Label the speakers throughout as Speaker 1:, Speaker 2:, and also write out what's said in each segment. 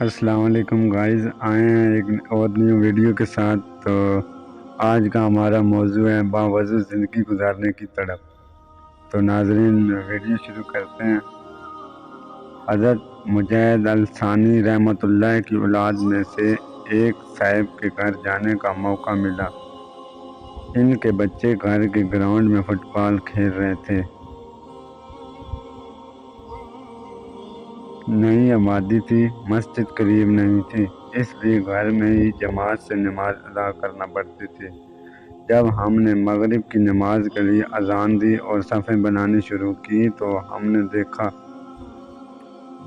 Speaker 1: السلام علیکم گائز، آئے ہیں ایک اور نیو ویڈیو کے ساتھ۔ تو آج کا ہمارا موضوع ہے باوضو زندگی گزارنے کی تڑپ۔ تو ناظرین، ویڈیو شروع کرتے ہیں۔ حضرت مجید الثانی رحمۃ اللہ کی اولاد میں سے ایک صاحب کے گھر جانے کا موقع ملا۔ ان کے بچے گھر کے گراؤنڈ میں فٹ بال کھیل رہے تھے۔ نئی آبادی تھی، مسجد قریب نہیں تھی، اس لیے گھر میں ہی جماعت سے نماز ادا کرنا پڑتی تھی۔ جب ہم نے مغرب کی نماز کے لیے اذان دی اور صفیں بنانی شروع کی تو ہم نے دیکھا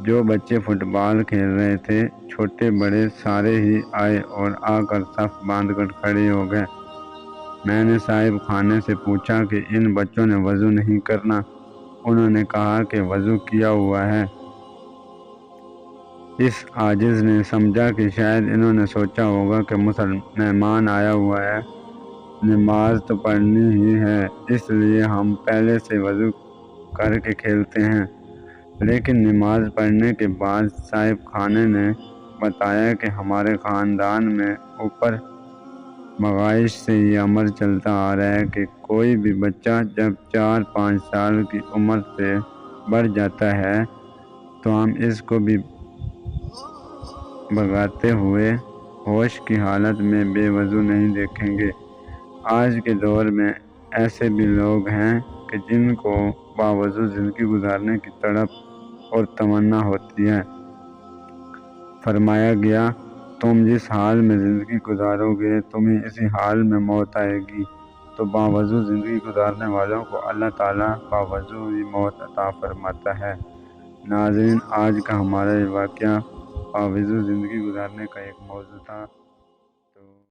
Speaker 1: جو بچے فٹ بال کھیل رہے تھے، چھوٹے بڑے سارے ہی آئے اور آ کر صف باندھ کر کھڑے ہو گئے۔ میں نے صاحب خانے سے پوچھا کہ ان بچوں نے وضو نہیں کرنا؟ انہوں نے کہا کہ وضو کیا ہوا ہے۔ اس عاجز نے سمجھا کہ شاید انہوں نے سوچا ہوگا کہ مہمان آیا ہوا ہے، نماز تو پڑھنی ہی ہے، اس لیے ہم پہلے سے وضو کر کے کھیلتے ہیں۔ لیکن نماز پڑھنے کے بعد صاحب خانے نے بتایا کہ ہمارے خاندان میں اوپر مغائش سے یہ عمل چلتا آ رہا ہے کہ کوئی بھی بچہ جب 4-5 سال کی عمر سے بڑھ جاتا ہے تو ہم اس کو بھی بھگاتے ہوئے ہوش کی حالت میں بے وضو نہیں دیکھیں گے۔ آج کے دور میں ایسے بھی لوگ ہیں کہ جن کو باوضو زندگی گزارنے کی تڑپ اور تمنا ہوتی ہے۔ فرمایا گیا، تم جس حال میں زندگی گزارو گے تمہیں اسی حال میں موت آئے گی۔ تو باوضو زندگی گزارنے والوں کو اللہ تعالیٰ باوضو ہی موت عطا فرماتا ہے۔ ناظرین، آج کا ہمارا یہ واقعہ باوضو زندگی گزارنے کا ایک موضوع تھا۔